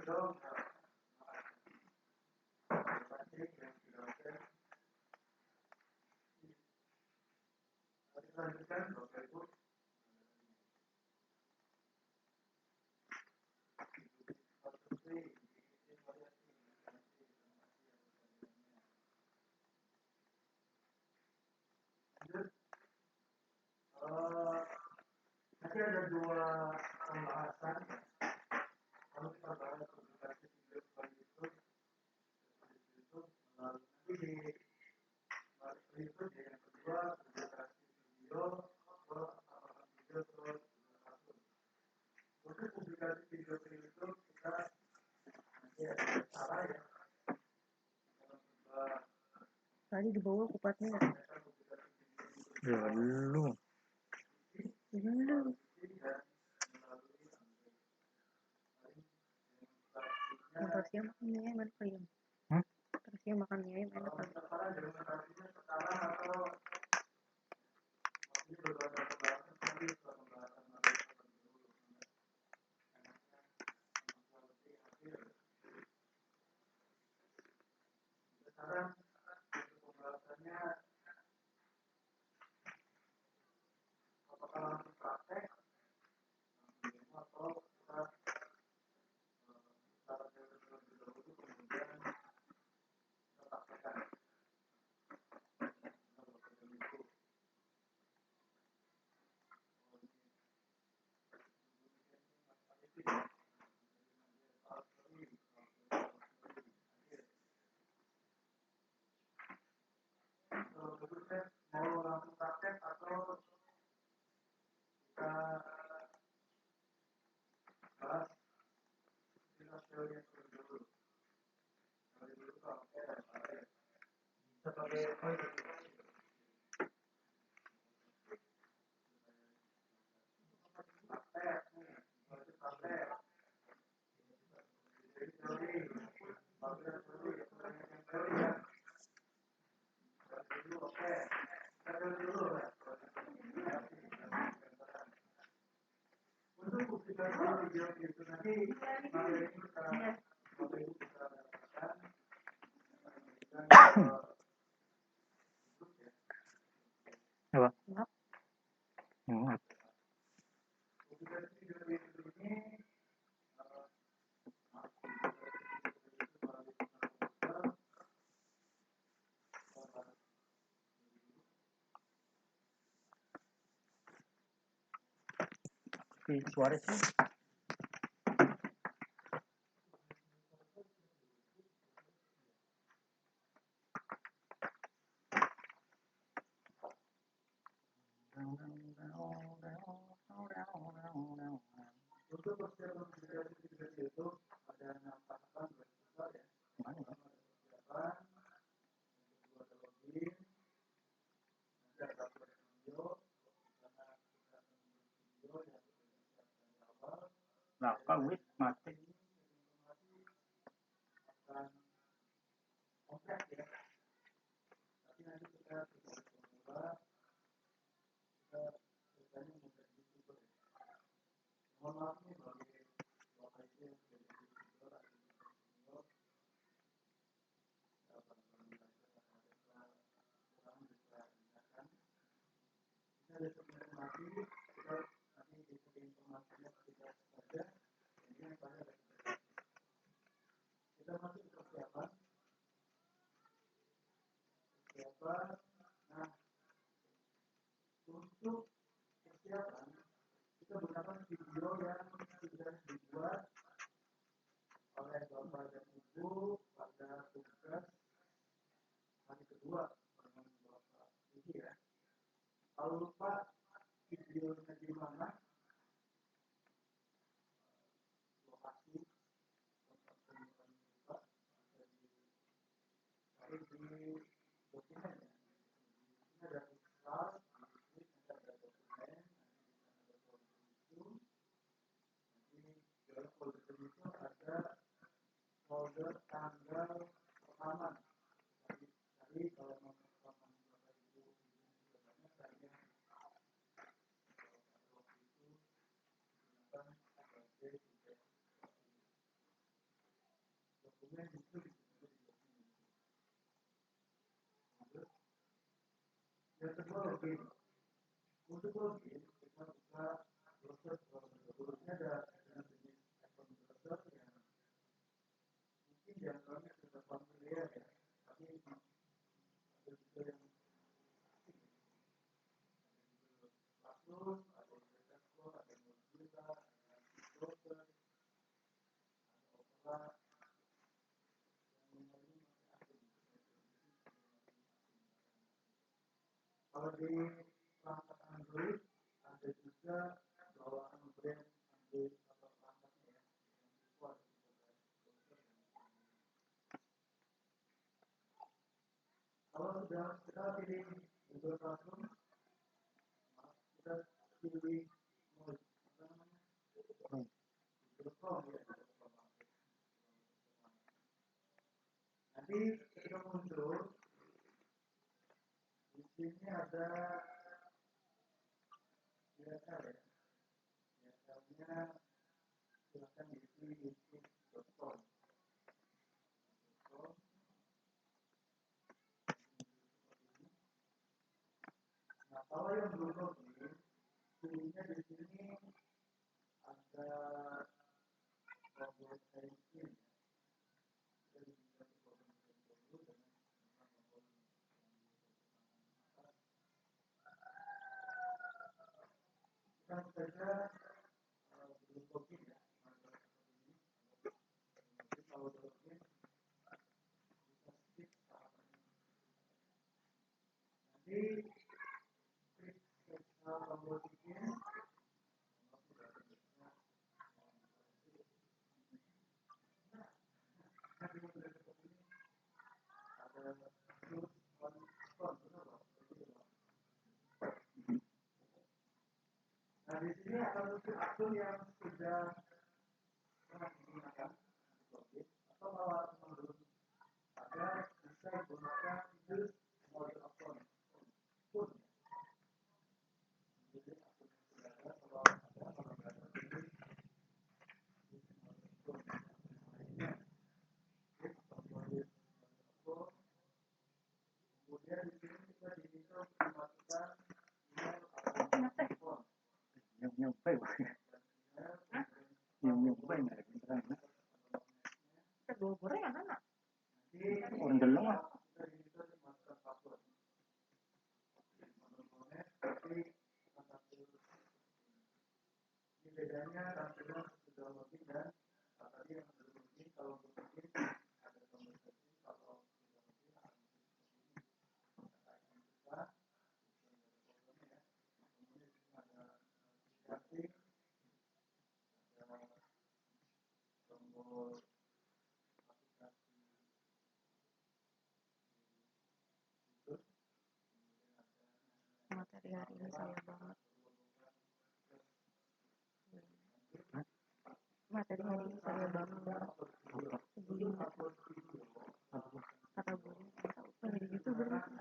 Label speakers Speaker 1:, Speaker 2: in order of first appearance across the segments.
Speaker 1: Nanti ada dua pembahasan. Kalau kita bahas publikasi video seperti itu nanti di itu yang kedua publikasi video atau apakah video atau kasus. Untuk publikasi video itu kita nanti ada salah ya.
Speaker 2: Tadi di bawah kupatnya.
Speaker 3: Ya lu.
Speaker 2: Terusnya makan mie ayam enak kali. Terusnya makan mie ayam enak kali.
Speaker 1: Sekarang pembahasannya apakah langsung praktek atau kita terlebih dahulu kemudian kita praktekkan. Mau langsung praktek atau kita bahas kita teori yang dulu. Dari dulu kalau kita sebagai untuk publikasi video itu nanti materi ini kita dapatkan
Speaker 3: Apa?
Speaker 2: Enggak.
Speaker 1: publikasi video ini
Speaker 3: Suara sih.
Speaker 1: untuk persiapan publikasi video itu ada 6 tahapan besar ya. Persiapan, kedua ada login, ada upload video, karena kita akan video yang disiapkan di awal.
Speaker 3: Nah, kalau mati.
Speaker 1: Akan kompleks ya. Tapi nanti kita bisa pemula, kita biasanya mudah YouTuber ya. Mohon maaf nih bagi bapak ibu yang sudah jadi YouTuber atau senior, dapat kurang bisa gunakan. Ini ada informasi, kita nanti ikuti informasinya kita saja. Ini yang pada ada kita masuk persiapan. Nah, untuk persiapan kita gunakan video yang sudah dibuat oleh bapak dan ibu pada tugas hari kedua dengan bapak ibu ya. Kalau lupa videonya di mana, lokasi tempat pembuatan lupa ada di dokumen ya. Ini ada tulisan, nanti ada dokumen, nanti ada folder itu, nanti dalam folder itu ada folder tanggal rekaman. Tadi kalau mau rekaman bapak ibu banyak saya waktu itu gunakan sebagai dokumen itu yang kedua login. Untuk login kita buka browser berikutnya ada jenis akun browser yang mungkin diantaranya sudah familiar ya, tapi ada juga yang Asus, ada Microsoft, ada Mozilla, ada Browser, ada Opera, yang lainnya masih aktif. Kalau di perangkat Android ada juga bawaan brand Android atau perangkatnya ya, yang itu ada browser. Kalau sudah kita pilih Google Classroom, kita pilih mode apa namanya? Google Chrome ya. Nanti ketika muncul di sini ada URL ya. URL-nya silahkan diisi youtube.com. Nah, kalau yang belum login, pilihnya di sini ada tombol sign in. Kita bisa tombol sign in dulu dengan tombol kita saja belum login ya. Jadi kalau login kita skip tahapan ini. Nanti klik tombol login. Nah, di sini akan muncul akun yang sudah pernah digunakan login, atau kalau akun belum ada bisa gunakan use mode akun pun. Jadi akun yang sudah ada kalau nggak ada pilih use mode akun. Lainnya klik tombol use mode akun. Kemudian di sini kita diminta memasukkan email atau telepon.
Speaker 3: Nyampe nggak ada beneran.
Speaker 2: Kedua gorengan anak.
Speaker 3: Ondel lah.
Speaker 1: Kita diminta memasukkan password. Tapi ini bedanya tampilan sudah login dan tadi yang belum login. Kalau belum login ada tombol setting, kalau sudah login akan seperti ini. Kita ya. Kemudian di sini ada notifikasi, ada tombol aplikasi YouTube, kemudian ada
Speaker 2: Materi hari ini saya banget. Materi hari ini saya banget. Sebelum kata gue dari itu berarti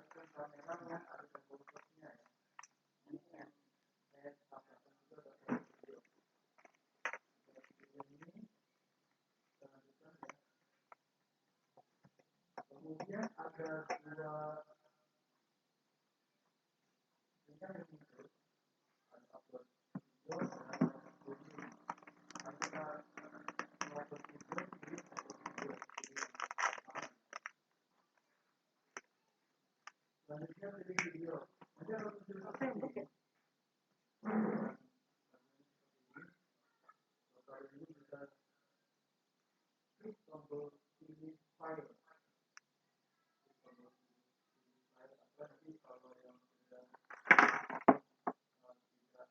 Speaker 1: kemudian ada dua yang muncul, ada upload video dan audio. Kita upload video di video. Selanjutnya pilih video. Nanti akan muncul seperti ini. Kalau ini bisa klik tombol pilih file. Nanti kalau yang sudah tidak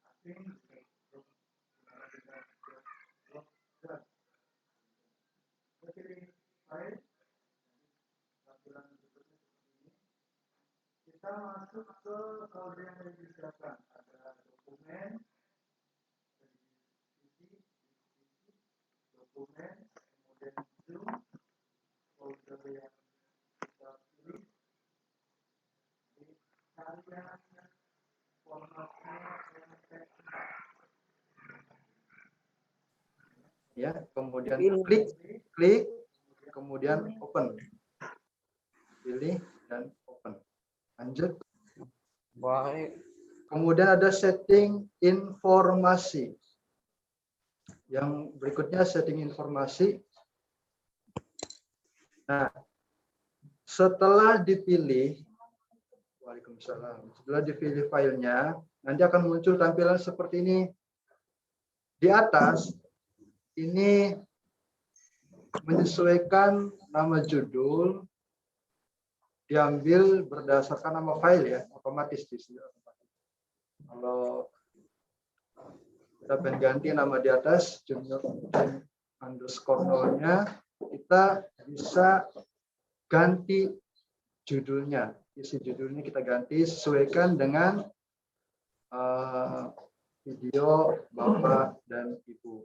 Speaker 1: asing, kita pilih file. Tampilan berikutnya seperti ini. Kita masuk ke folder yang sudah disiapkan. Ada dokumen, dokumen, kemudian Zoom, folder yang kita pilih, carian formatnya yang ya, kemudian
Speaker 2: Pilih.
Speaker 1: klik, kemudian open. Pilih dan open. Lanjut.
Speaker 2: Baik.
Speaker 1: Kemudian ada setting informasi. Yang berikutnya setting informasi. Nah, setelah dipilih, Waalaikumsalam. Setelah dipilih filenya, nanti akan muncul tampilan seperti ini. Di atas, ini menyesuaikan nama judul, diambil berdasarkan nama file ya, otomatis di sini. Kalau kita pengen ganti nama di atas, junior underscore nolnya, kita bisa ganti judulnya. Isi judulnya kita ganti sesuaikan dengan video Bapak dan Ibu.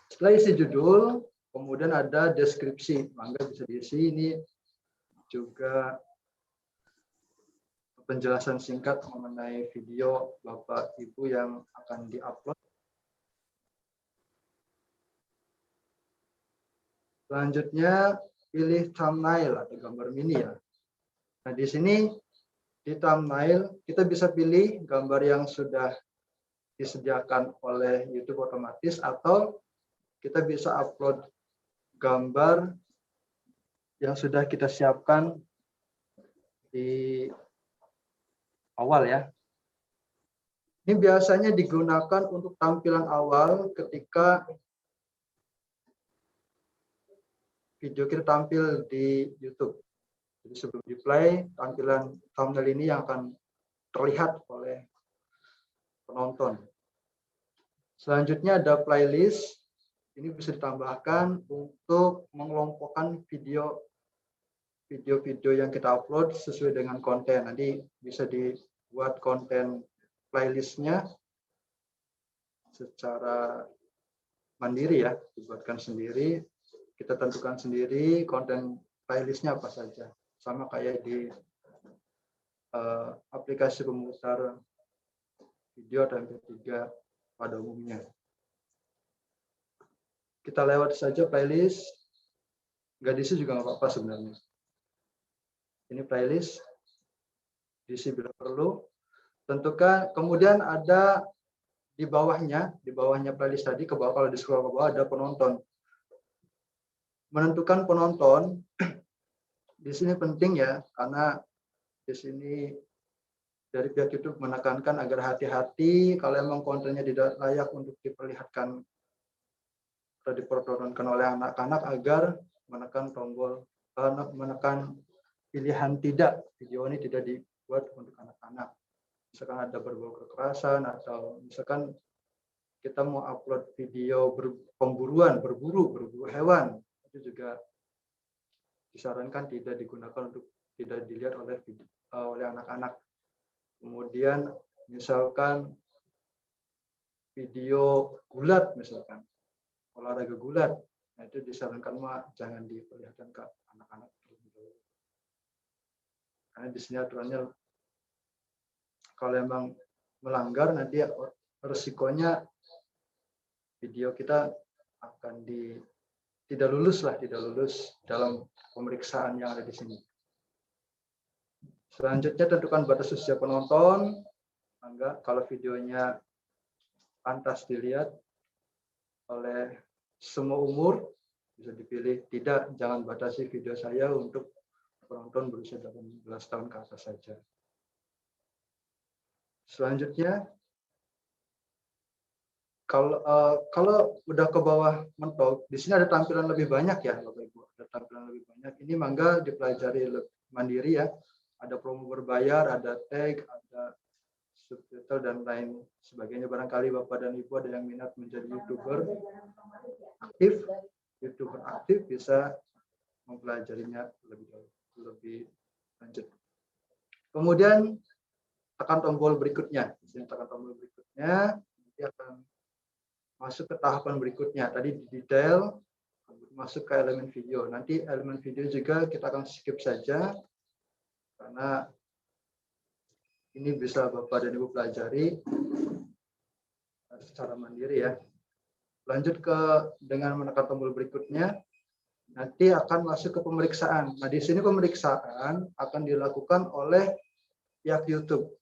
Speaker 1: Setelah isi judul, kemudian ada deskripsi. Mangga bisa diisi ini juga penjelasan singkat mengenai video Bapak Ibu yang akan diupload. Selanjutnya pilih thumbnail atau gambar mini ya. Nah, di sini di thumbnail kita bisa pilih gambar yang sudah disediakan oleh YouTube otomatis atau kita bisa upload gambar yang sudah kita siapkan di awal ya. Ini biasanya digunakan untuk tampilan awal ketika video kita tampil di YouTube. Jadi sebelum di play, tampilan thumbnail ini yang akan terlihat oleh penonton. Selanjutnya ada playlist. Ini bisa ditambahkan untuk mengelompokkan video-video yang kita upload sesuai dengan konten. Nanti bisa dibuat konten playlistnya secara mandiri ya, dibuatkan sendiri. Kita tentukan sendiri konten playlistnya apa saja. Sama kayak di aplikasi pemutar video dan MP3 pada umumnya. Kita lewat saja playlist, nggak diisi juga nggak apa-apa sebenarnya. Ini playlist, diisi bila perlu. Tentukan, kemudian ada di bawahnya playlist tadi, ke bawah, kalau di scroll ke bawah ada penonton. Menentukan penonton, di sini penting ya, karena di sini dari pihak YouTube menekankan agar hati-hati kalau emang kontennya tidak layak untuk diperlihatkan atau dipertontonkan oleh anak-anak, agar menekan pilihan tidak, video ini tidak dibuat untuk anak-anak. Misalkan ada berbau kekerasan atau misalkan kita mau upload video pemburuan, berburu hewan, itu juga disarankan tidak digunakan untuk tidak dilihat oleh anak-anak. Kemudian misalkan video gulat, misalkan olahraga gulat, nah itu disarankan jangan diperlihatkan ke anak-anak terlebih dahulu. Karena di sini aturannya kalau emang melanggar nanti resikonya video kita akan tidak lulus dalam pemeriksaan yang ada di sini. Selanjutnya tentukan batas usia penonton. Kalau videonya pantas dilihat oleh semua umur, bisa dipilih tidak, jangan batasi video saya untuk penonton berusia 18 tahun ke atas saja. Selanjutnya, kalau udah ke bawah mentok, di sini ada tampilan lebih banyak ya, Bapak Ibu. Ada tampilan lebih banyak. Ini mangga dipelajari mandiri ya. Ada promo berbayar, ada tag, ada subtitle dan lain sebagainya. Barangkali Bapak dan Ibu ada yang minat menjadi YouTuber aktif, bisa mempelajarinya lebih lanjut. Kemudian tekan tombol berikutnya. Di sini tekan tombol berikutnya, nanti akan masuk ke tahapan berikutnya. Tadi di detail, masuk ke elemen video. Nanti elemen video juga kita akan skip saja, karena ini bisa Bapak dan Ibu pelajari secara mandiri ya. lanjut dengan menekan tombol berikutnya, nanti akan masuk ke pemeriksaan. Nah, di sini pemeriksaan akan dilakukan oleh pihak YouTube.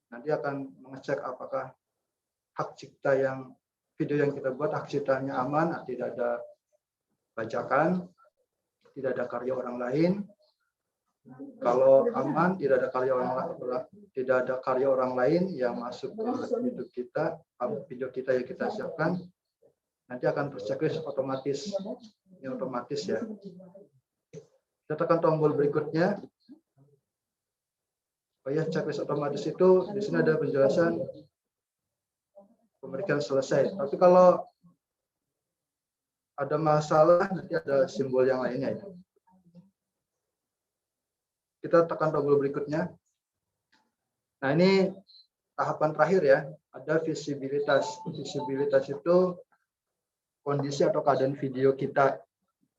Speaker 1: Nanti akan mengecek apakah hak cipta video yang kita buat, hak ciptanya aman, tidak ada bajakan, tidak ada karya orang lain. Kalau aman, tidak ada karya orang lain yang masuk ke YouTube kita, video kita yang kita siapkan, nanti akan terchecklist otomatis. Ini otomatis ya. Kita tekan tombol berikutnya. Oh ya, checklist otomatis itu di sini ada penjelasan pemeriksaan selesai. Tapi kalau ada masalah, nanti ada simbol yang lainnya. Kita tekan tombol berikutnya. Nah, ini tahapan terakhir ya. Ada visibilitas. Visibilitas itu kondisi atau keadaan video kita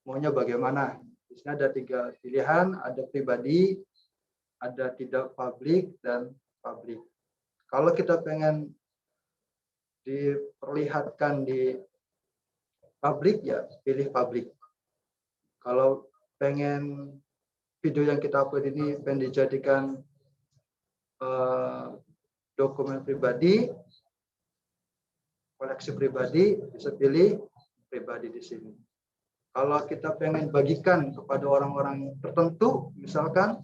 Speaker 1: maunya bagaimana. Di sini ada 3 pilihan, ada pribadi, ada tidak publik, dan publik. Kalau kita pengen diperlihatkan di publik, ya pilih publik. Kalau pengen video yang kita upload ini pengen dijadikan dokumen pribadi, koleksi pribadi, bisa pilih pribadi di sini. Kalau kita pengen bagikan kepada orang-orang tertentu, misalkan,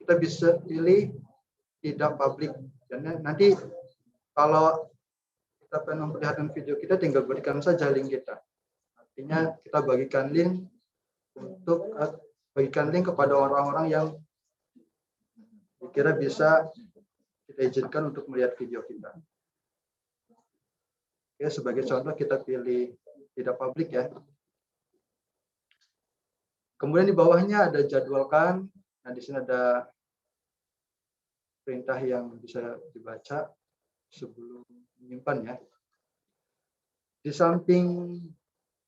Speaker 1: kita bisa pilih tidak publik. Dan nanti kalau kita pengen memperlihatkan video kita, tinggal berikan saja link kita. Artinya kita bagikan link kepada orang-orang yang kira bisa kita izinkan untuk melihat video kita. Oke, sebagai contoh kita pilih tidak publik ya. Kemudian di bawahnya ada jadwalkan. Nah, di sini ada perintah yang bisa dibaca sebelum menyimpan ya. Di samping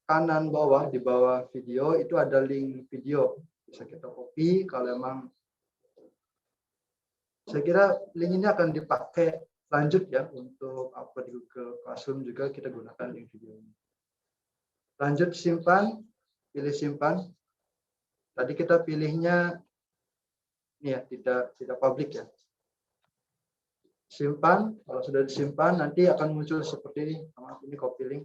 Speaker 1: kanan bawah, di bawah video itu ada link video. Bisa kita copy kalau emang saya kira link ini akan dipakai lanjut ya untuk upload di Google Classroom juga kita gunakan link video ini. Lanjut simpan, pilih simpan. Tadi kita pilihnya ini ya, tidak publik ya. Simpan, kalau sudah disimpan nanti akan muncul seperti ini. Ini copy link.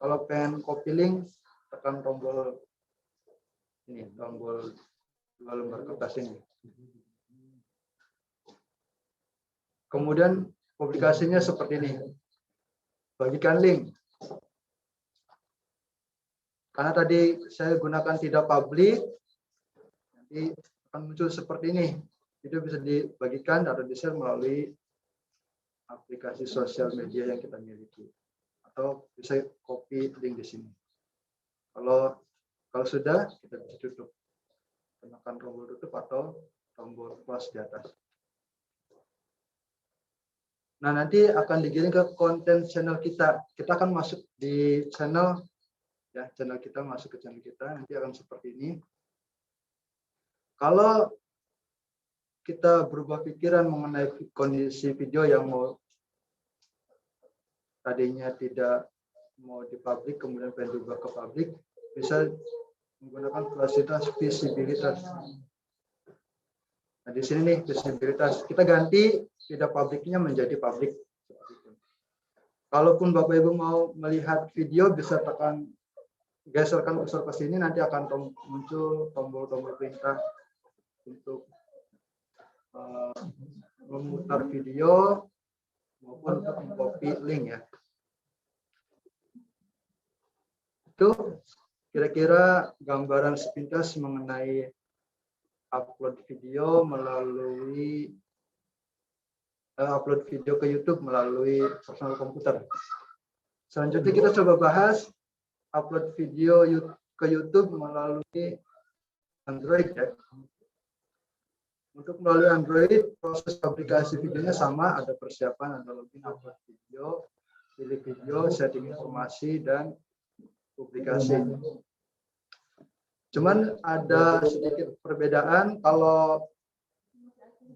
Speaker 1: Kalau pengen copy link, tekan tombol ini, tombol 2 lembar kertas ini. Kemudian publikasinya seperti ini. Bagikan link. Karena tadi saya gunakan tidak publik, nanti akan muncul seperti ini. Itu bisa dibagikan atau di-share melalui aplikasi sosial media yang kita miliki. Atau bisa copy link di sini. Kalau sudah, kita bisa tutup. Tekan tombol tutup atau tombol close di atas. Nah, nanti akan digiring ke konten channel kita. Kita akan masuk di channel, ya, channel kita masuk ke channel kita. Nanti akan seperti ini. Kalau kita berubah pikiran mengenai kondisi video yang tadinya tidak mau dipublik, kemudian pengen diubah ke publik, bisa menggunakan fasilitas visibilitas. Nah, di sini nih visibilitas. Kita ganti tidak publiknya menjadi publik. Kalaupun Bapak Ibu mau melihat video, bisa geserkan kursor ke sini, nanti akan muncul tombol-tombol perintah untuk memutar video maupun untuk mengcopy link ya. Itu kira-kira gambaran sepintas mengenai upload video ke YouTube melalui personal komputer. Selanjutnya kita coba bahas upload video ke YouTube melalui Android ya. Untuk melalui Android, proses aplikasi videonya sama, ada persiapan, ada login, upload video, pilih video, setting informasi, dan publikasi. Cuman ada sedikit perbedaan. Kalau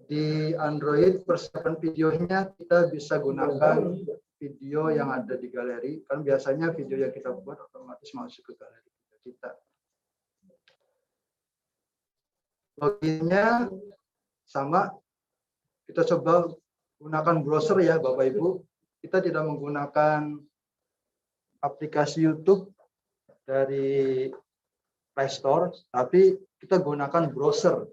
Speaker 1: di Android persiapan videonya kita bisa gunakan video yang ada di galeri. Kan biasanya video yang kita buat otomatis masuk ke galeri kita. Loginnya sama, kita coba gunakan browser ya Bapak Ibu. Kita tidak menggunakan aplikasi YouTube dari Play Store, tapi kita gunakan browser.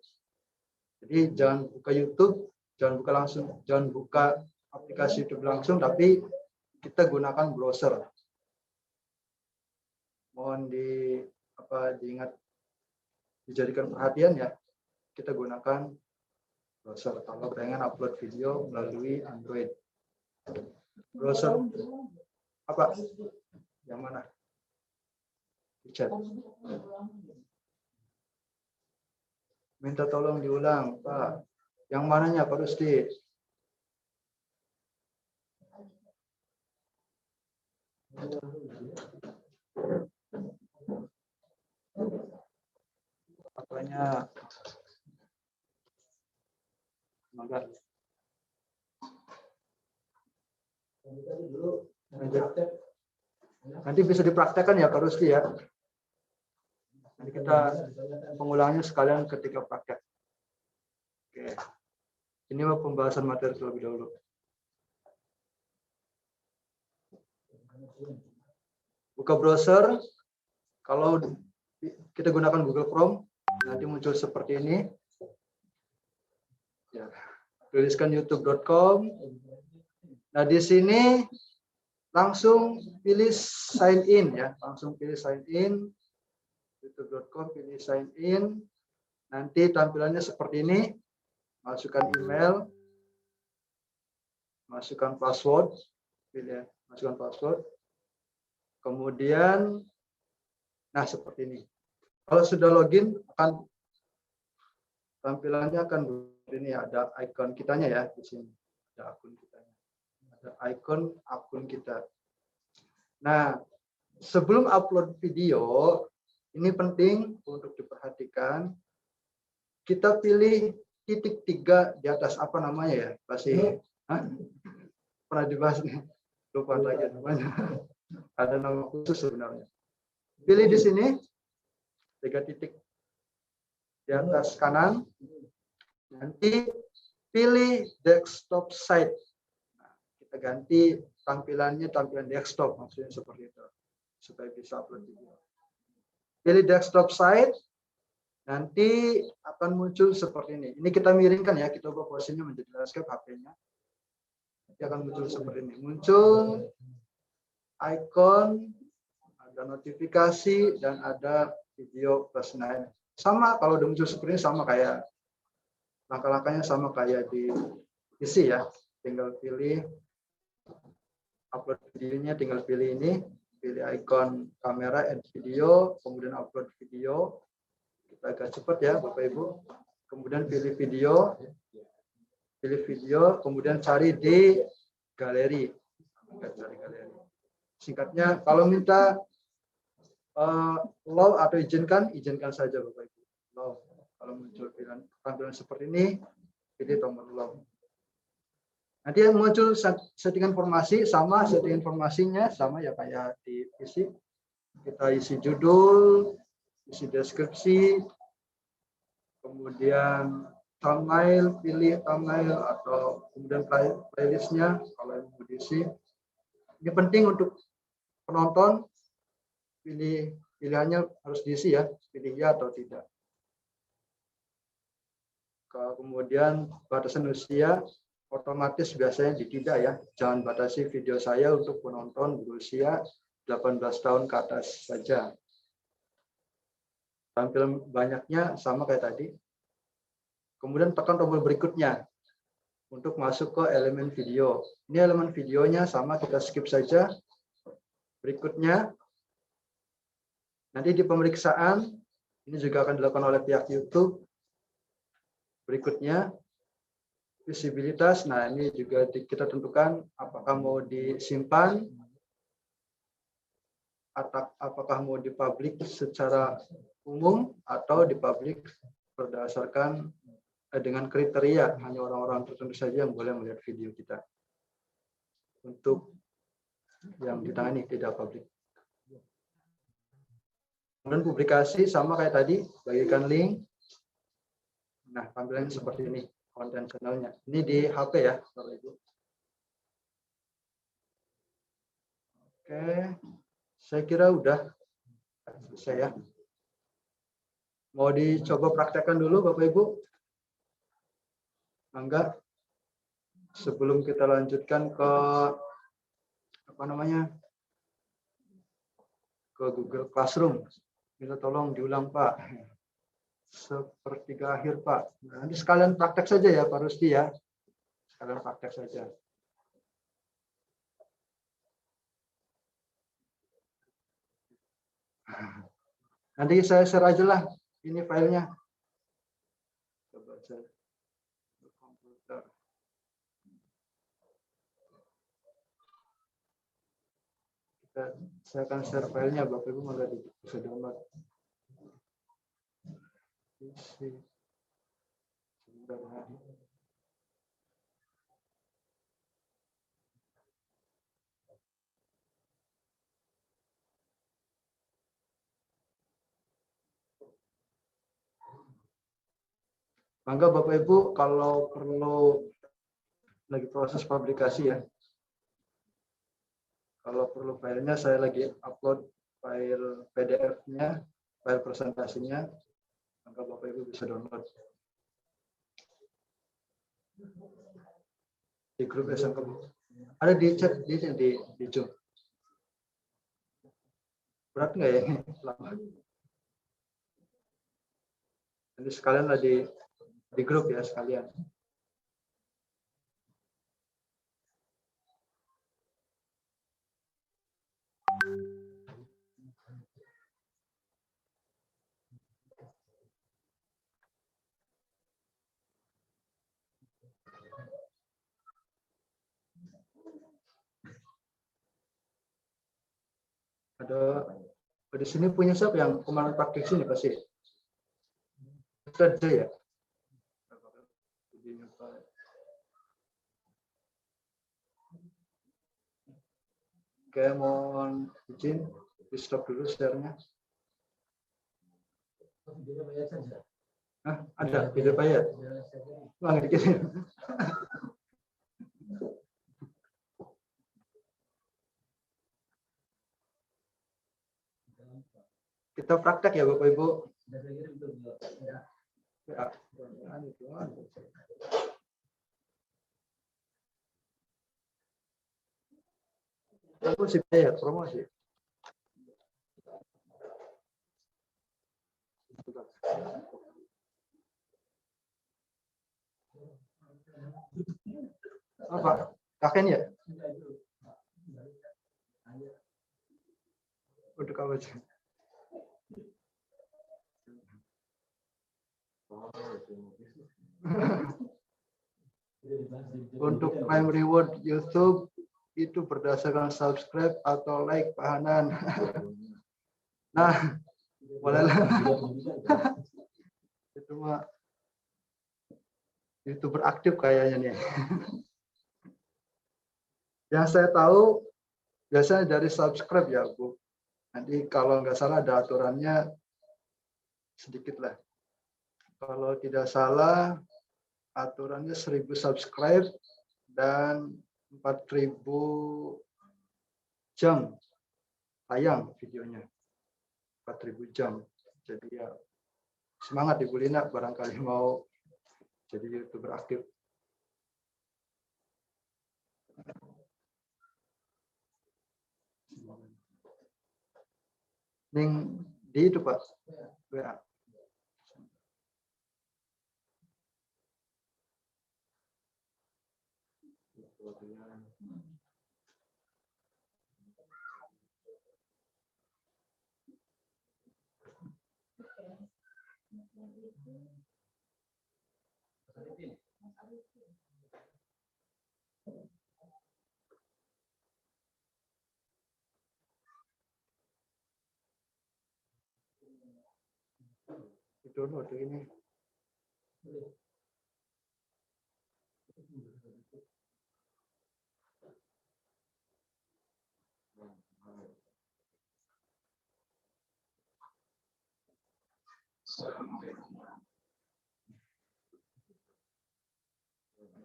Speaker 1: Jadi jangan buka YouTube, jangan buka aplikasi YouTube langsung, tapi kita gunakan browser. Mohon diingat, dijadikan perhatian ya. Kita gunakan browser kalau pengen upload video melalui Android. Browser apa? Yang mana? Di chat. Minta tolong diulang, Pak. Yang mananya, Pak Rusdi? Apanya? Semoga. Nanti bisa dipraktekkan ya Pak Rusdi ya. Nanti kita pengulangnya sekalian ketika praktek. Oke. Ini pembahasan materi terlebih dahulu. Buka browser. Kalau kita gunakan Google Chrome, nanti muncul seperti ini. Ya. Tuliskan youtube.com. Nah, di sini langsung pilih sign in ya, langsung pilih sign in. youtube.com, pilih sign in. Nanti tampilannya seperti ini. Masukkan email, masukkan password, pilih ya, masukkan password. Kemudian nah seperti ini. Kalau sudah login akan tampilannya akan ini ada icon kitanya ya di sini. Ada akun kitanya. Ada icon akun kita. Nah, sebelum upload video, ini penting untuk diperhatikan. Kita pilih titik 3 di atas apa namanya ya? Pasti pernah dibahas nih. Lupa lagi namanya. Ada nama khusus sebenarnya. Pilih di sini 3 titik di atas kanan. Nanti pilih desktop site. Nah, kita ganti tampilannya tampilan desktop, maksudnya seperti itu supaya bisa upload video. Pilih desktop site, nanti akan muncul seperti ini. Ini kita miringkan ya, kita ubah posisinya menjadi landscape HP-nya. Nanti akan muncul seperti ini. Muncul icon, ada notifikasi dan ada video plus 9. Sama kalau udah muncul seperti ini sama kayak langkah-langkahnya sama kayak di PC ya. Tinggal pilih upload videonya, tinggal pilih ini, pilih icon kamera and video, kemudian upload video. Kita agak cepat ya Bapak Ibu. Kemudian pilih video, kemudian cari di galeri. Singkatnya, kalau minta allow atau izinkan saja Bapak Ibu. Allow. Kalau muncul tampilan seperti ini, pilih tombol allow. Nanti yang muncul settingan informasi sama, settingan informasinya sama ya kayak di PC. Kita isi judul, isi deskripsi, kemudian thumbnail, pilih thumbnail atau kemudian playlistnya kalau yang mau diisi. Ini penting untuk penonton, pilihannya harus diisi ya, pilih ya atau tidak. Kemudian batasan usia otomatis biasanya tidak ya. Jangan batasi video saya untuk penonton berusia 18 tahun ke atas saja. Tampilan banyaknya sama kayak tadi. Kemudian tekan tombol berikutnya untuk masuk ke elemen video. Ini elemen videonya sama, kita skip saja. Berikutnya, nanti di pemeriksaan, ini juga akan dilakukan oleh pihak YouTube. Berikutnya, visibilitas. Nah, ini juga kita tentukan apakah mau disimpan, atau apakah mau dipublik secara umum atau dipublik berdasarkan dengan kriteria hanya orang-orang tertentu saja yang boleh melihat video kita. Untuk yang ditangani, tidak publik. Kemudian publikasi sama kayak tadi, bagikan link. Nah, tampilannya seperti ini, konten channelnya. Ini di HP ya, Bapak Ibu. Oke, saya kira udah selesai ya. Mau dicoba praktekkan dulu Bapak Ibu? Enggak? Sebelum kita lanjutkan ke apa namanya? Ke Google Classroom. Minta tolong diulang Pak. Sepertiga akhir Pak. Nah, nanti sekalian praktek saja ya Pak Rusdi ya. Sekalian praktek saja. Nanti saya share aja lah ini filenya. Coba saya komputer. Saya akan share filenya, Bapak Ibu malah bisa download. Sebentar ya. Mangga Bapak Ibu kalau perlu lagi proses publikasi ya. Kalau perlu filenya saya lagi upload file PDF-nya, file presentasinya, maka Bapak Ibu bisa download di grup SMK. Ada di chat di Zoom. Berat nggak ya? Lama. Nanti sekalian lah di grup ya sekalian. Ada di sini punya siapa yang kemarin praktik sini pasti? Ada ya? Oke, mohon izin di stop dulu share-nya. Hah, ada video bayar? Wah, dikirim. Kita praktek ya Bapak Ibu. Ya. Aku sih bayar promosi. Apa? Kakek ya? Udah kau aja. Untuk prime reward YouTube itu berdasarkan subscribe atau like Pak Hanan. Nah, bolehlah. Itu mah YouTuber aktif kayaknya nih. Yang saya tahu biasanya dari subscribe ya Bu. Nanti kalau nggak salah ada aturannya sedikit lah. Kalau tidak salah aturannya 1000 subscribe dan 4000 jam tayang videonya. 4000 jam. Jadi ya semangat Ibu Lina barangkali mau jadi YouTuber aktif. Ning di itu Pak. WA. Itu ini.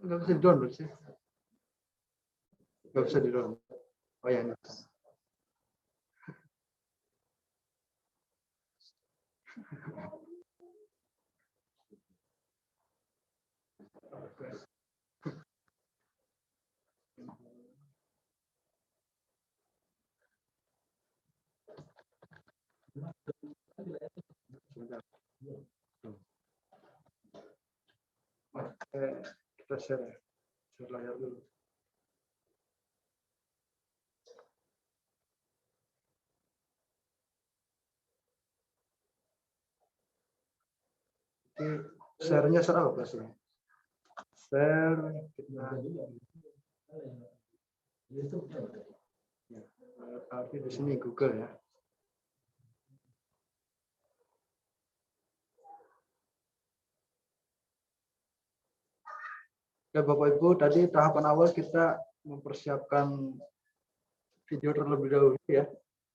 Speaker 1: Nggak bisa di-download sih. Nggak bisa di-download. Oh ya, ini. Kita share layar dulu. Share-nya share apa sih? Share kita. Ya, tapi di sini Google ya. Ya Bapak Ibu, tadi tahapan awal kita mempersiapkan video terlebih dahulu ya.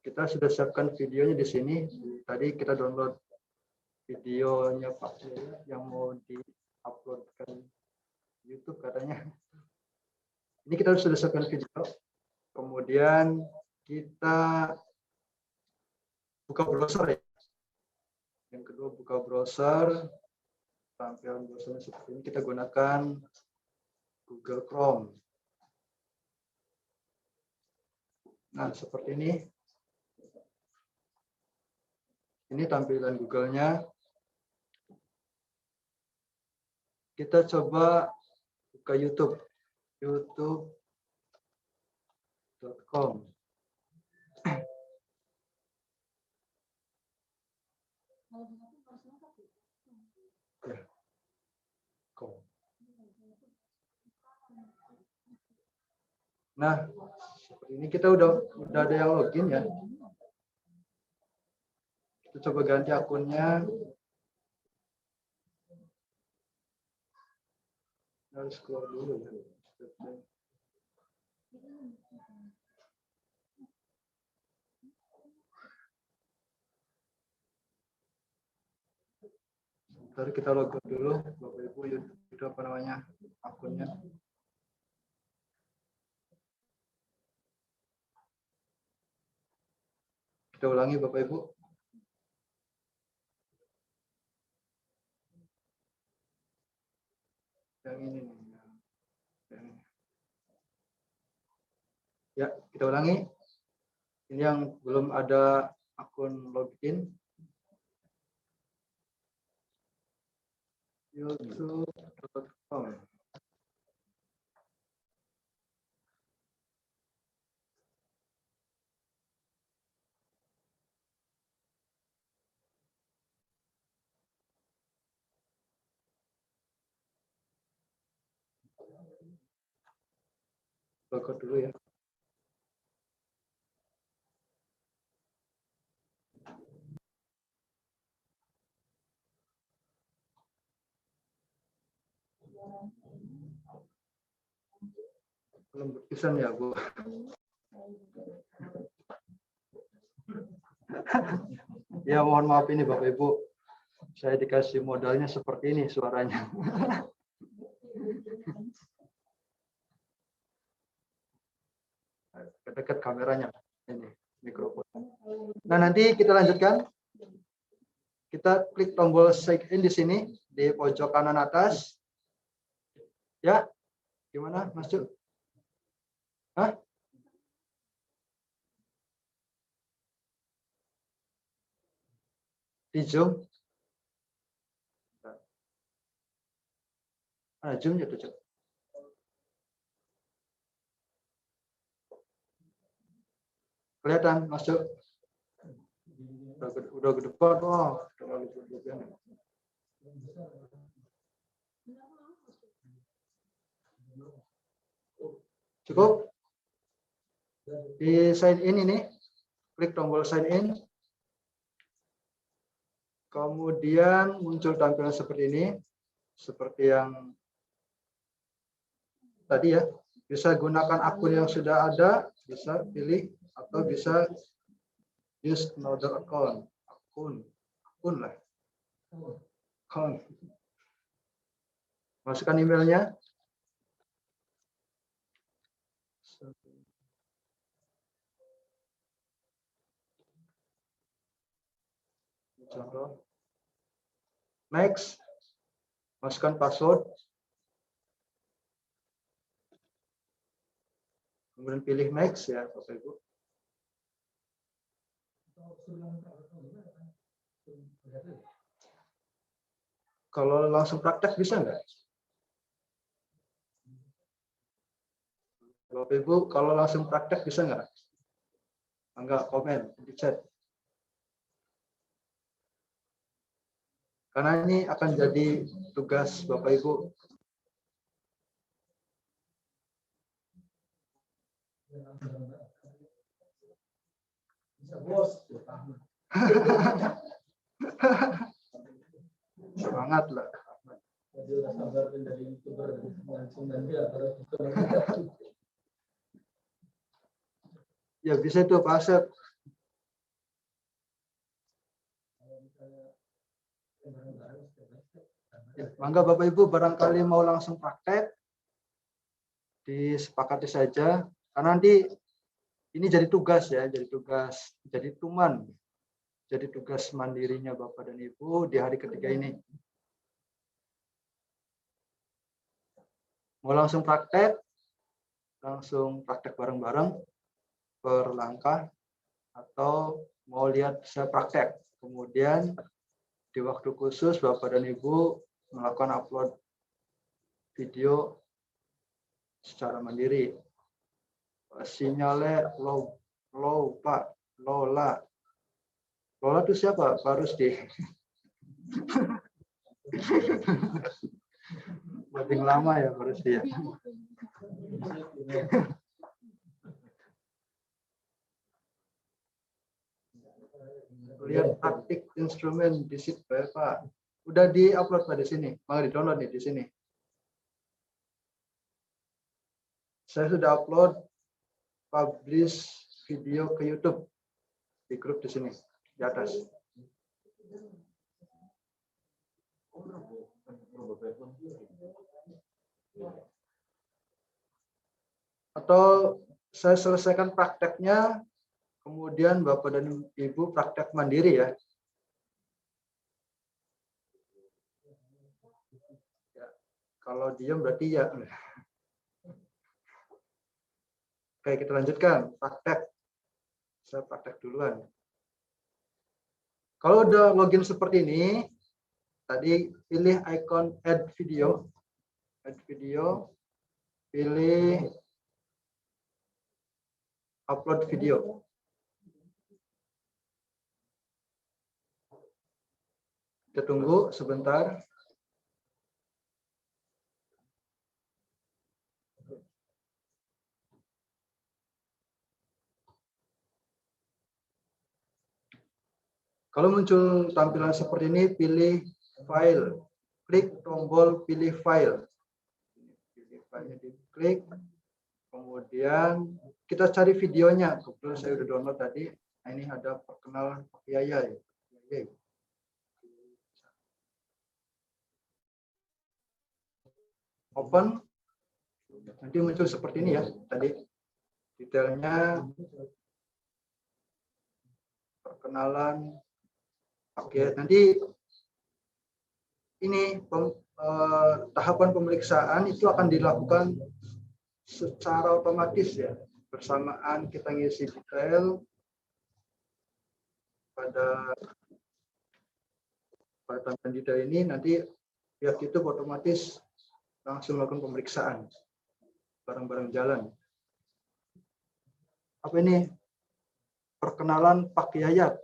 Speaker 1: Kita sudah siapkan videonya di sini. Tadi kita download videonya Pak yang mau di-uploadkan YouTube katanya. Ini kita sudah siapkan video. Kemudian kita buka browser ya. Yang kedua buka browser. Tampilan browsernya seperti ini. Kita gunakan Google Chrome. Nah, seperti ini. Ini tampilan Google-nya. Kita coba buka YouTube. youtube.com. Ya. Nah, seperti ini kita udah ada yang login ya. Kita coba ganti akunnya. Harus keluar dulu ya. Ntar kita logout dulu, Bapak Ibu, itu apa namanya akunnya. Kita ulangi Bapak Ibu. Yang ini nih. Ya, kita ulangi. Ini yang belum ada akun login. youtube.com. Logout dulu ya. Lembut pisan ya, Bu. Ya, mohon maaf ini Bapak Ibu. Saya dikasih modalnya seperti ini suaranya. Dekat kameranya ini mikrofon. Nah, nanti kita lanjutkan. Kita klik tombol sign in di sini di pojok kanan atas. Ya, gimana, Mas Cuk? Hah? Di Zoom? Zoom ya tuh, Cuk. Kelihatan, Mas Cuk? Udah ke depan, oh, terlalu berlebihan. Cukup? Di sign in ini, klik tombol sign in. Kemudian muncul tampilan seperti ini, seperti yang tadi ya. Bisa gunakan akun yang sudah ada, bisa pilih, atau bisa use another account, akun lah. Masukkan emailnya. Contoh. Next. Masukkan password. Kemudian pilih next ya, Bapak Ibu. Kalau langsung praktek bisa nggak? Bapak Ibu, kalau langsung praktek bisa nggak? Enggak, komen di chat. Karena ini akan jadi tugas Bapak Ibu. Semangat lah. Ya bisa itu Pak Asep. Ya, mangga Bapak Ibu barangkali mau langsung praktek, disepakati saja. Karena nanti ini jadi tugas ya, jadi tugas, jadi tuman, jadi tugas mandirinya Bapak dan Ibu di hari ketiga ini. Mau langsung praktek bareng-bareng per langkah, atau mau lihat saya praktek. Kemudian di waktu khusus Bapak dan Ibu melakukan upload video secara mandiri. Sinyalnya low Pak, Lola itu siapa? Pak Rusdi. Makin lama ya Pak Rusdi ya. Lihat praktik instrumen di situ Pak. Udah di-upload Pak di sini. Mau di-download nih di sini. Saya sudah upload publish video ke YouTube di grup di sini di atas. Atau saya selesaikan prakteknya, kemudian Bapak dan Ibu praktek mandiri ya. Kalau diam berarti ya. Oke, kita lanjutkan praktek. Saya praktek duluan. Kalau udah login seperti ini, tadi pilih icon add video, pilih upload video. Kita tunggu sebentar. Kalau muncul tampilan seperti ini, pilih file, klik tombol pilih file. Pilih filenya diklik, kemudian kita cari videonya. Kebetulan saya udah download tadi. Nah, ini ada perkenalan Yaya. Open, nanti muncul seperti ini ya. Tadi detailnya perkenalan. Oke, nanti ini tahapan pemeriksaan itu akan dilakukan secara otomatis ya. Bersamaan kita ngisi detail pada tampilan detail ini, nanti pihak itu otomatis langsung melakukan pemeriksaan barang-barang jalan. Apa ini? Perkenalan Pak Yayat.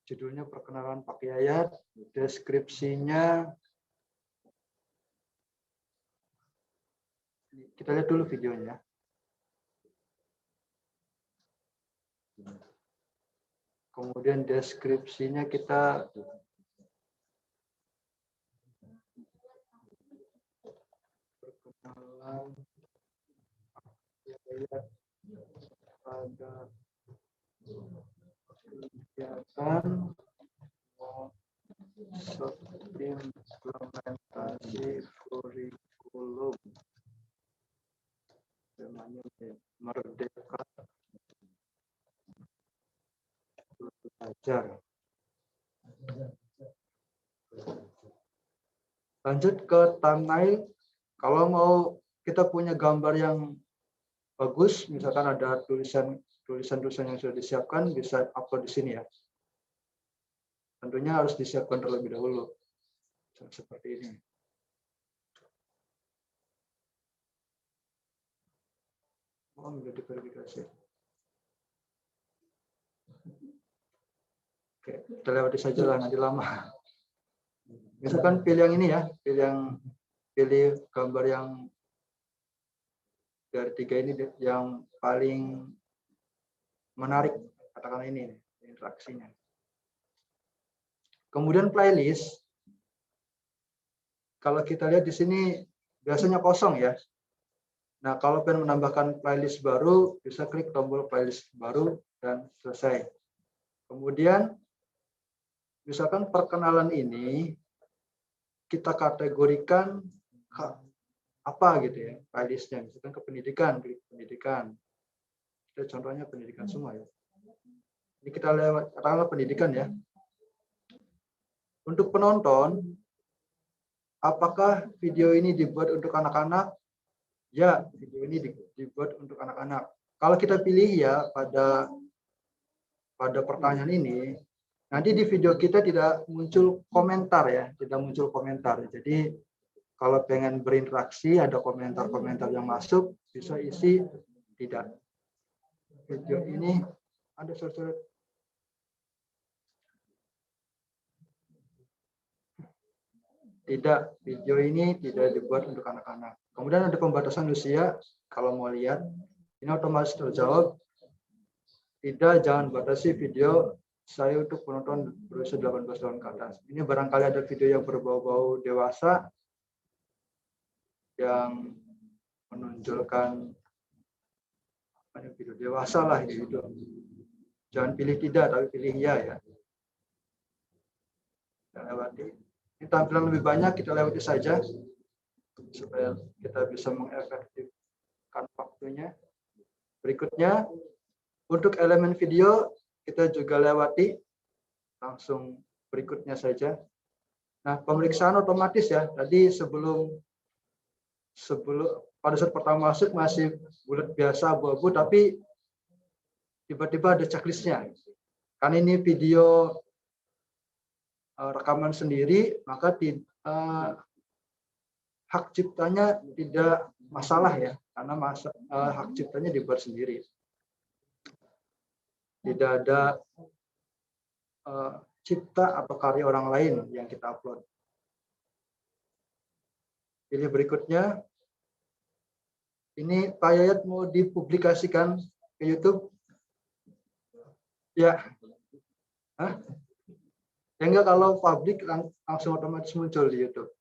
Speaker 1: Judulnya perkenalan Pak Yayat, deskripsinya kita lihat dulu videonya. Kemudian deskripsinya kita perkenalan Pak Yayat pada kegiatan implementasi kurikulum. Temanya Merdeka Belajar. Lanjut ke thumbnail. Kalau mau kita punya gambar yang bagus, misalkan ada tulisan yang sudah disiapkan, bisa upload di sini ya. Tentunya harus disiapkan terlebih dahulu. Seperti ini. Oh, sudah diverifikasi. Oke, kita lewati saja lah, nanti lama. Misalkan pilih yang ini ya, pilih gambar yang dari 3 ini yang paling menarik, katakan ini interaksinya. Kemudian playlist, kalau kita lihat di sini biasanya kosong ya. Nah, kalau pengen menambahkan playlist baru, bisa klik tombol playlist baru dan selesai. Kemudian, misalkan perkenalan ini kita kategorikan apa gitu ya, playlistnya. Misalkan ke pendidikan, klik pendidikan. Kita contohnya pendidikan semua ya. Ini kita lewat katakanlah pendidikan ya. Untuk penonton, apakah video ini dibuat untuk anak-anak? Ya, video ini dibuat untuk anak-anak. Kalau kita pilih ya pada pertanyaan ini, nanti di video kita tidak muncul komentar ya, tidak muncul komentar. Jadi kalau pengen berinteraksi, ada komentar-komentar yang masuk, bisa isi tidak. Video ini ada surat-surat. Tidak, video ini tidak dibuat untuk anak-anak. Kemudian ada pembatasan usia, kalau mau lihat, ini otomatis terjawab. Tidak, jangan batasi video saya untuk penonton berusia 18 tahun ke atas. Ini barangkali ada video yang berbau-bau dewasa, yang menonjolkan video dewasa lah gitu. Jangan pilih tidak, tapi pilih ya. Kita lewati. Ini tampilan lebih banyak, kita lewati saja supaya kita bisa mengefektifkan waktunya. Berikutnya, untuk elemen video kita juga lewati langsung berikutnya saja. Nah, pemeriksaan otomatis ya. Tadi sebelum pada saat pertama masuk masih bulat biasa abu-abu, tapi tiba-tiba ada checklistnya. Karena ini video rekaman sendiri, maka hak ciptanya tidak masalah ya, karena hak ciptanya dibuat sendiri. Tidak ada cipta atau karya orang lain yang kita upload. Pilih berikutnya. Ini Pak Yayat mau dipublikasikan ke YouTube? Ya. Hah? Ya enggak, kalau publik langsung otomatis muncul di YouTube.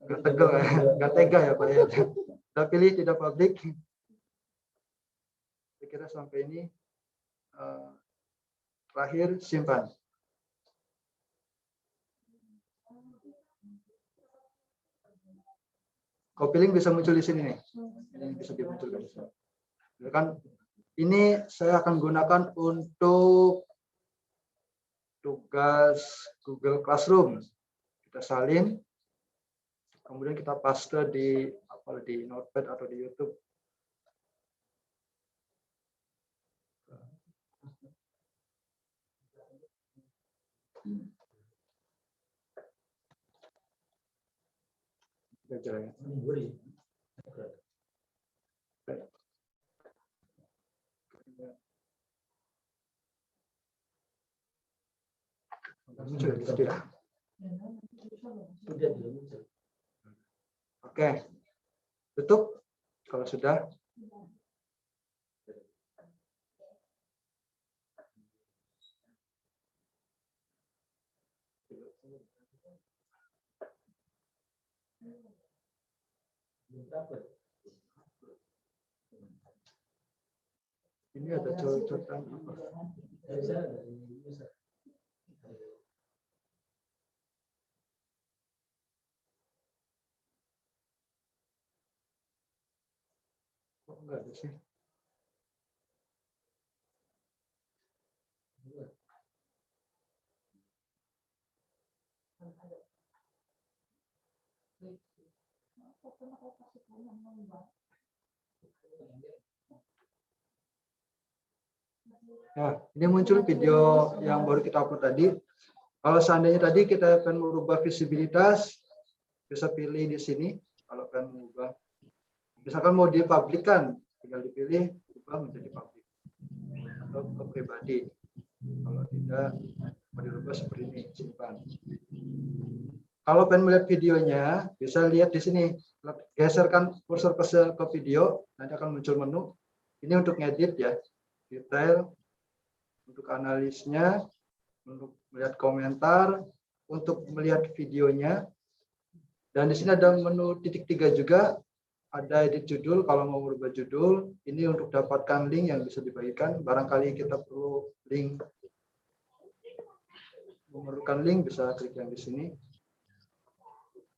Speaker 1: Enggak tega ya Pak Yayat. Kita pilih tidak publik. Saya kira sampai ini. Terakhir, simpan. Copy link bisa muncul di sini nih. Ini bisa dimunculkan. Kan ini saya akan gunakan untuk tugas Google Classroom. Kita salin, kemudian kita paste di Notepad atau di YouTube. Oke, tutup kalau sudah. Ini ada cocotan apa? Enggak ada sih. Nah, ini muncul video yang baru kita upload tadi. Kalau seandainya tadi kita akan merubah visibilitas, bisa pilih di sini. Kalau akan mengubah, misalkan mau dipublikkan, tinggal dipilih, ubah menjadi publik atau ke pribadi. Kalau tidak, mau dirubah seperti ini, simpan. Kalau pengen melihat videonya, bisa lihat di sini. Geserkan kursor ke video, nanti akan muncul menu. Ini untuk ngedit ya, detail, untuk analisnya, untuk melihat komentar, untuk melihat videonya. Dan di sini ada menu titik 3 juga, ada edit judul. Kalau mau merubah judul, ini untuk dapatkan link yang bisa dibagikan. Barangkali kita perlu link, memerlukan link, bisa klik yang di sini.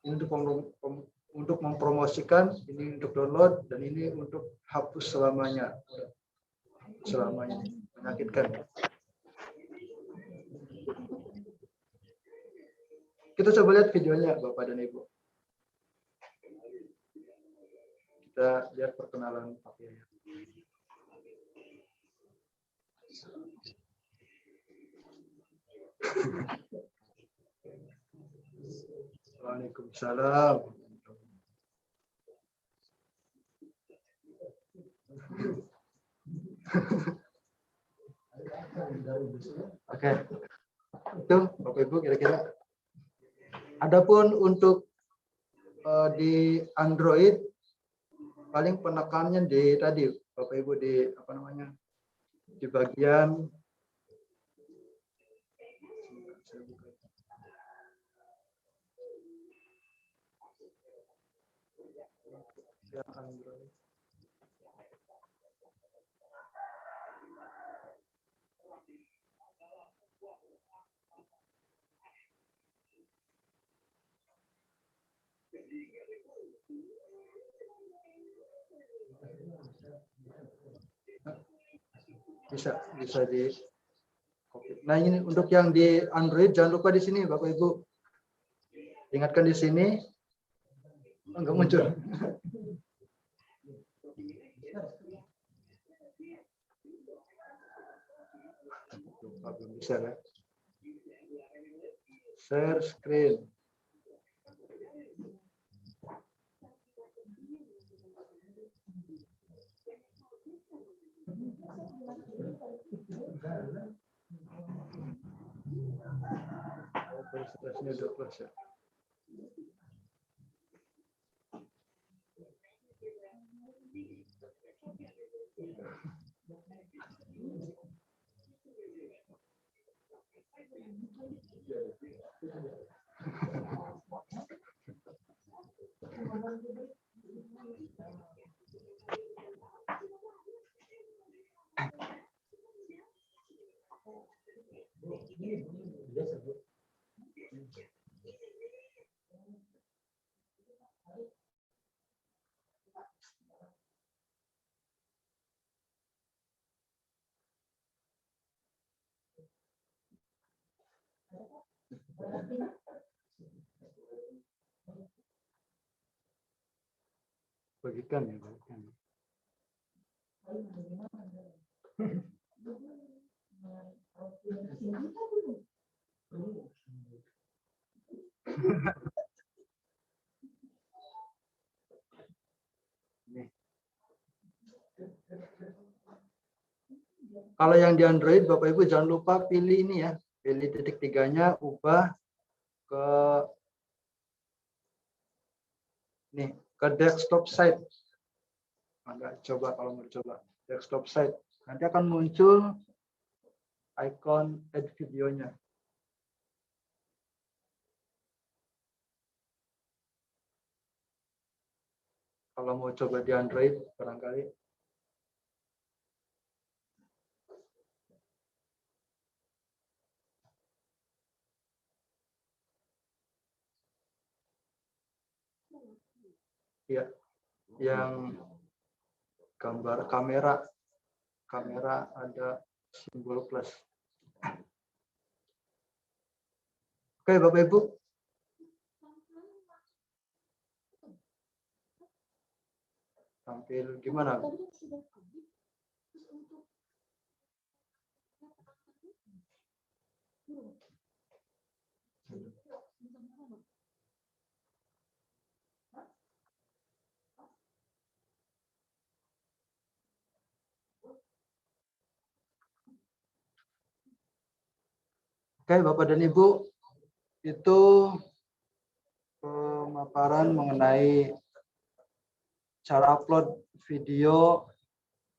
Speaker 1: Ini untuk mempromosikan, ini untuk download, dan ini untuk hapus selamanya. Selamanya, menyakitkan. Kita coba lihat videonya, Bapak dan Ibu. Kita lihat perkenalan Pak Yaya. Waalaikumsalam. Oke, itu Bapak Ibu kira-kira. Adapun untuk di Android, paling penekannya di tadi Bapak Ibu di apa namanya, di bagian yang Android. Bisa di copy. Nah, ini untuk yang di Android, jangan lupa di sini Bapak Ibu. Ingatkan di sini. Enggak muncul. Belum bisa ya. Share screen. Presentasinya udah close ya. Bagikan ya, bagikan. Kalau yang di Android, Bapak Ibu jangan lupa pilih ini ya, pilih titik 3-nya, ubah ke nih, ke desktop site. Agak coba kalau mau coba desktop site, nanti akan muncul icon add videonya. Kalau mau coba di Android barangkali. Ya, yang gambar kamera ada simbol plus. Oke, Bapak Ibu. Tampil gimana? Oke, Bapak dan Ibu, itu pemaparan mengenai cara upload video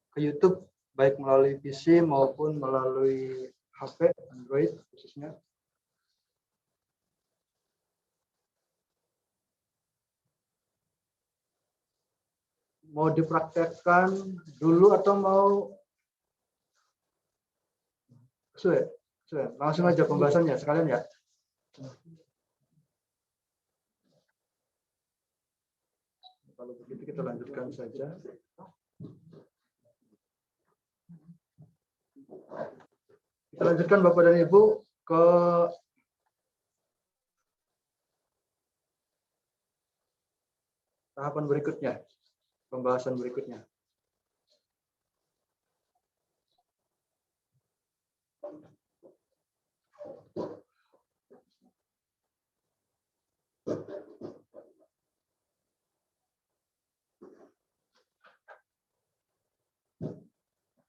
Speaker 1: ke YouTube, baik melalui PC maupun melalui HP, Android khususnya. Mau dipraktekkan dulu atau mau langsung aja pembahasannya sekalian ya. Kalau begitu kita lanjutkan saja. Kita lanjutkan Bapak dan Ibu ke tahapan berikutnya, pembahasan berikutnya.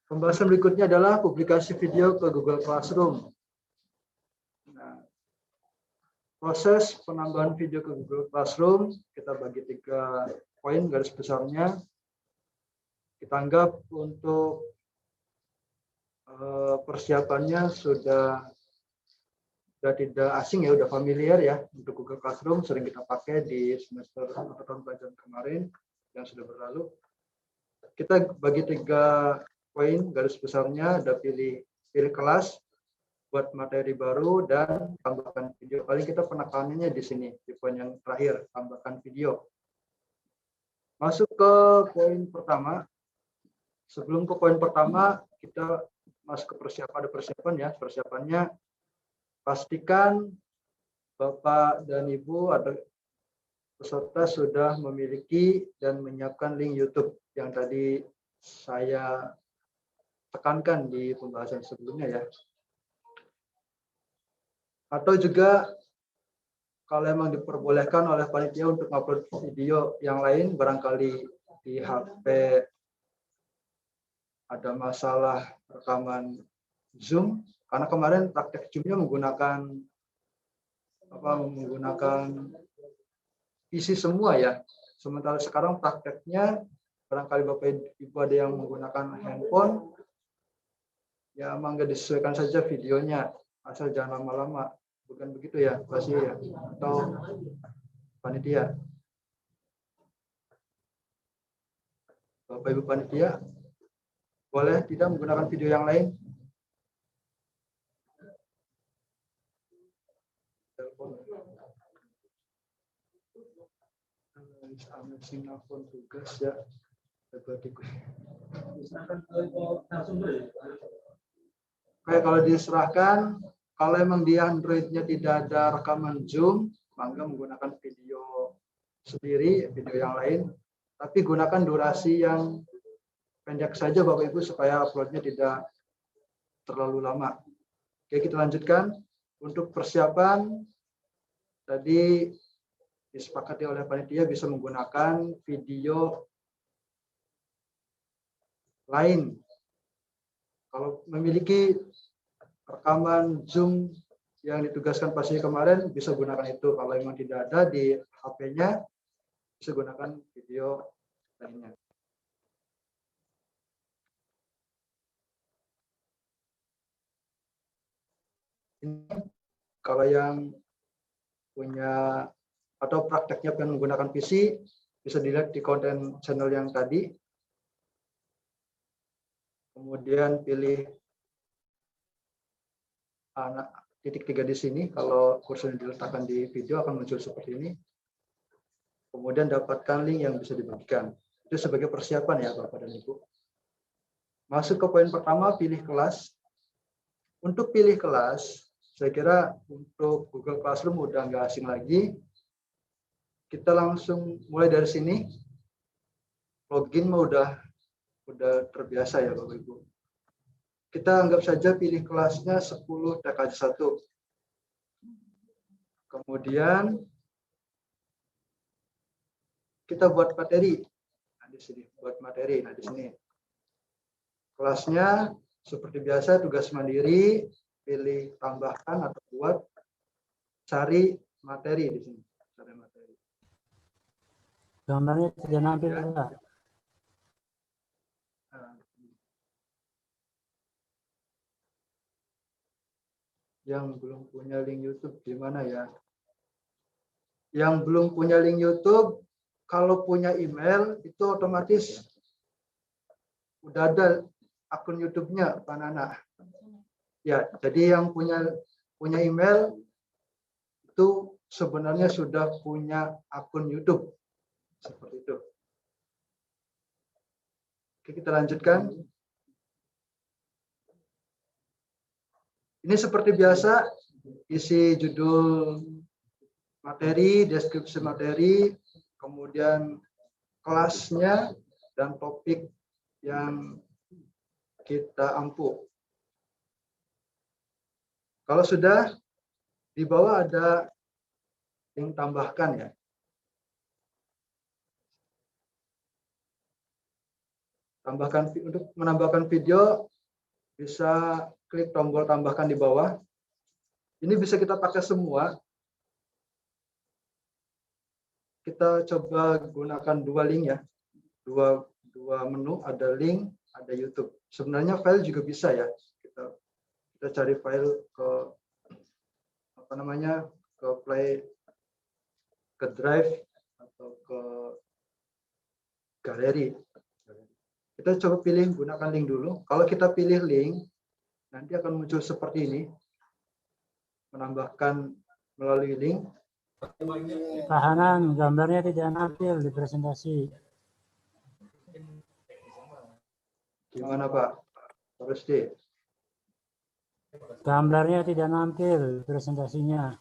Speaker 1: Pembahasan berikutnya adalah publikasi video ke Google Classroom. Nah, proses penambahan video ke Google Classroom kita bagi 3 poin garis besarnya. Kita anggap untuk persiapannya sudah tidak asing ya, udah familiar ya untuk Google Classroom, sering kita pakai di semester atau tahun pelajaran kemarin yang sudah berlalu. Kita bagi 3 poin garis besarnya, ada pilih kelas, buat materi baru, dan tambahkan video. Paling kita penekanannya di sini, di poin yang terakhir, tambahkan video. Masuk ke poin pertama. Sebelum ke poin pertama, kita masuk ke persiapan. Ada persiapan ya. Persiapannya, pastikan Bapak dan Ibu atau peserta sudah memiliki dan menyiapkan link YouTube yang tadi saya tekankan di pembahasan sebelumnya ya. Atau juga kalau memang diperbolehkan oleh panitia untuk upload video yang lain, barangkali di HP ada masalah rekaman Zoom, karena kemarin praktek Zoom-nya menggunakan PC semua ya. Sementara sekarang prakteknya barangkali Bapak Ibu ada yang menggunakan handphone, ya emang nggak disesuaikan saja videonya, asal jangan lama-lama. Bukan begitu ya, pasti ya, atau panitia. Bapak Ibu panitia, boleh tidak menggunakan video yang lain? Telepon tugas ya. Oke, kalau diserahkan, kalau memang di Android-nya tidak ada rekaman Zoom, maka menggunakan video sendiri, video yang lain. Tapi gunakan durasi yang pendek saja Bapak Ibu supaya uploadnya tidak terlalu lama. Oke, kita lanjutkan. Untuk persiapan, tadi disepakati oleh panitia bisa menggunakan video lain. Kalau memiliki rekaman Zoom yang ditugaskan pasti kemarin, bisa gunakan itu. Kalau memang tidak ada di HP-nya, bisa gunakan video lainnya. Ini kalau yang punya atau prakteknya pengen menggunakan PC, bisa dilihat di konten channel yang tadi. Kemudian pilih titik 3 di sini. Kalau kursornya diletakkan di video akan muncul seperti ini. Kemudian dapatkan link yang bisa dibagikan. Itu sebagai persiapan ya Bapak dan Ibu. Masuk ke poin pertama, pilih kelas. Untuk pilih kelas, saya kira untuk Google Classroom udah nggak asing lagi. Kita langsung mulai dari sini. Login udah terbiasa ya Bapak Ibu. Kita anggap saja pilih kelasnya 10 TKJ 1. Kemudian kita buat materi. Nah, di sini buat materi. Nah, di sini. Kelasnya seperti biasa tugas mandiri, pilih tambahkan atau buat, cari materi di sini. Cari materi.
Speaker 4: Gambarnya tidak nampil
Speaker 1: Ya.
Speaker 4: Pak.
Speaker 1: Yang belum punya link YouTube gimana ya? Yang belum punya link YouTube, kalau punya email itu otomatis udah ada akun YouTube-nya, Pak Nana. Ya, jadi yang punya email itu sebenarnya sudah punya akun YouTube. Seperti itu. Oke, kita lanjutkan. Ini seperti biasa, isi judul materi, deskripsi materi, kemudian kelasnya, dan topik yang kita ampuh. Kalau sudah, di bawah ada link tambahkan ya. Tambahkan, untuk menambahkan video, bisa klik tombol tambahkan di bawah. Ini bisa kita pakai semua. Kita coba gunakan dua link ya. Dua menu, ada link, ada YouTube. Sebenarnya file juga bisa ya. Kita cari file ke ke play, ke drive atau ke galeri. Kita coba pilih gunakan link dulu. Kalau kita pilih link, nanti akan muncul seperti ini. Menambahkan melalui link.
Speaker 4: Tahanan gambarnya tidak nampil di presentasi.
Speaker 1: Gimana Pak? Terus deh.
Speaker 4: Gambarnya tidak nampil presentasinya.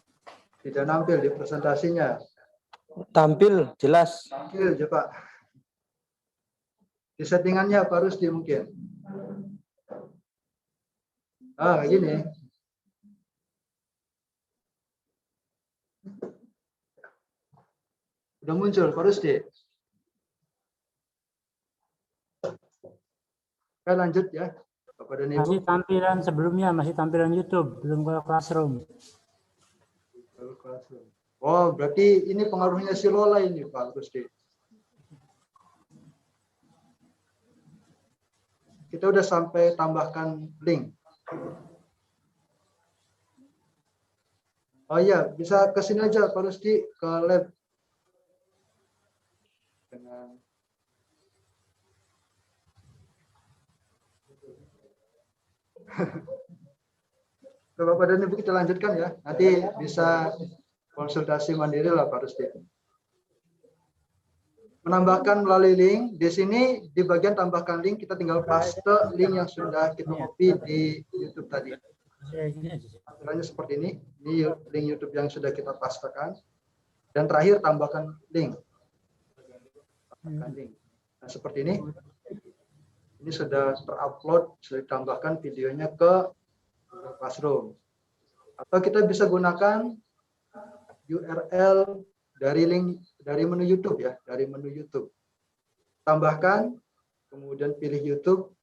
Speaker 1: Tidak nampil di presentasinya.
Speaker 5: Tampil jelas.
Speaker 1: Tampil aja Pak. Di settingannya Pak Rusdi mungkin. Kayak gini. Udah muncul Pak Rusdi. Oke, lanjut ya. Bapak dan Ibu.
Speaker 4: Masih tampilan sebelumnya, masih tampilan YouTube, belum ke Classroom.
Speaker 1: Oh, berarti ini pengaruhnya si Lola ini Pak Rusdi. Kita udah sampai tambahkan link. Oh iya, bisa ke sini aja Pak Rusdi, ke lab. Dengan Bapak dan Ibu kita lanjutkan ya. Nanti bisa konsultasi mandiri lah Pak Rusdi. Menambahkan melalui link. Di sini di bagian tambahkan link kita tinggal paste link yang sudah kita copy di YouTube tadi. Tampilannya seperti ini. Ini link YouTube yang sudah kita pastekan. Dan terakhir tambahkan link. Tambahkan link. Nah, seperti ini. Ini sudah terupload, sudah ditambahkan videonya ke Google Classroom. Atau kita bisa gunakan URL dari link dari menu YouTube ya, dari menu YouTube. Tambahkan, kemudian pilih YouTube.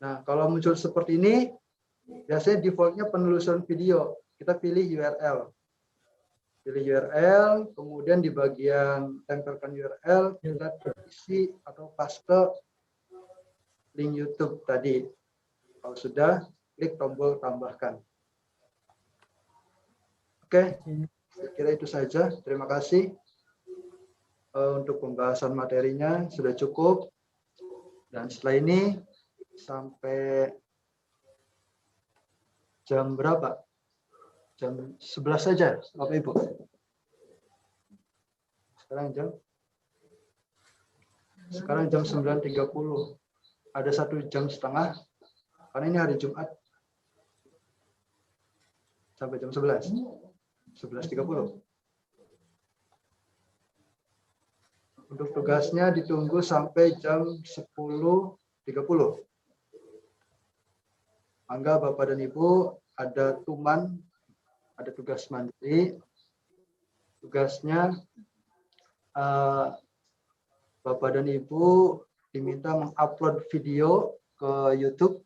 Speaker 1: Nah, kalau muncul seperti ini, biasanya defaultnya penelusuran video. Kita pilih URL. Pilih URL, kemudian di bagian tempelkan URL, kita isi atau paste link YouTube tadi. Kalau sudah, klik tombol tambahkan. Oke, saya kira itu saja. Terima kasih. Untuk pembahasan materinya sudah cukup. Dan setelah ini, sampai jam berapa? Jam 11 saja, Bapak Ibu. Sekarang jam Sekarang jam 9.30. Ada 1 jam setengah. Karena ini hari Jumat. Sampai jam 11. 11.30. Untuk tugasnya ditunggu sampai jam 10.30. Mangga Bapak dan Ibu, ada tuman, ada tugas mandiri. Tugasnya Bapak dan Ibu diminta mengupload video ke YouTube.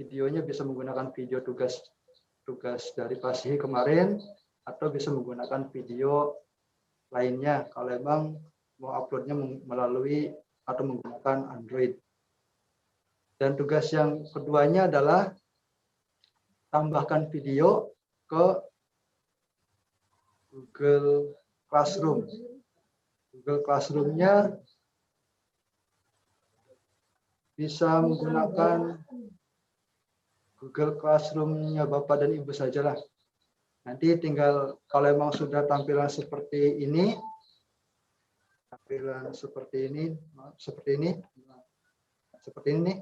Speaker 1: Videonya bisa menggunakan video tugas dari Pasihi kemarin, atau bisa menggunakan video lainnya kalau emang mau uploadnya melalui atau menggunakan Android. Dan tugas yang keduanya adalah tambahkan video ke Google Classroom. Google Classroom-nya bisa menggunakan Google Classroom-nya Bapak dan Ibu sajalah. Nanti tinggal kalau emang sudah tampilan seperti ini, seperti ini.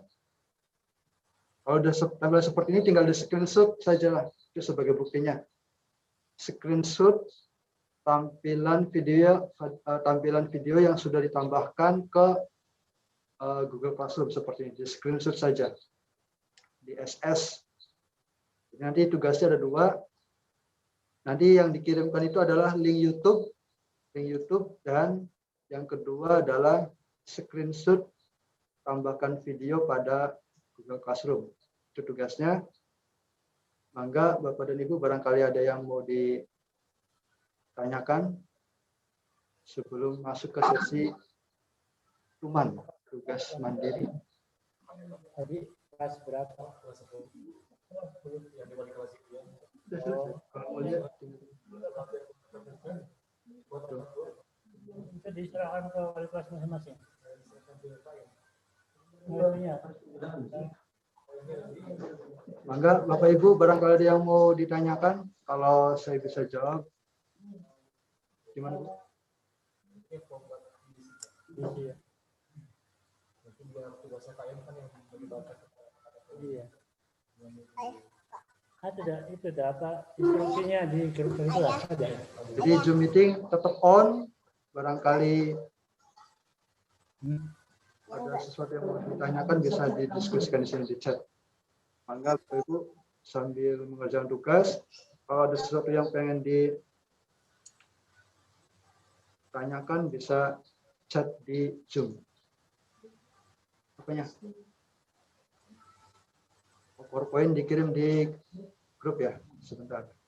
Speaker 1: Kalau udah tampilan seperti ini, tinggal di screenshot sajalah. Itu sebagai buktinya. Screenshot tampilan video yang sudah ditambahkan ke Google Classroom seperti ini. Di screenshot saja. Di SS. Nanti tugasnya ada 2. Nanti yang dikirimkan itu adalah link YouTube, dan yang kedua adalah screenshot tambahkan video pada Google Classroom. Itu tugasnya. Mangga Bapak dan Ibu, barangkali ada yang mau ditanyakan sebelum masuk ke sesi tuman, tugas mandiri.
Speaker 4: Tadi kelas berapa?
Speaker 1: Kalau mau lihat,
Speaker 4: Itu diserahkan ke wali kelas masing-masing. Mulainya.
Speaker 1: mangga Bapak Ibu, barangkali ada yang mau ditanyakan, kalau saya bisa jawab. Gimana Bu?
Speaker 4: Iya. Itu ada apa instruksinya di grup itu ada.
Speaker 1: Jadi Zoom meeting tetap on, barangkali ada sesuatu yang mau ditanyakan bisa didiskusikan di sini di chat. Mangga Bapak Ibu sambil mengerjakan tugas, kalau ada sesuatu yang pengen ditanyakan bisa chat di Zoom. Apanya? PowerPoint dikirim di grup ya, sebentar.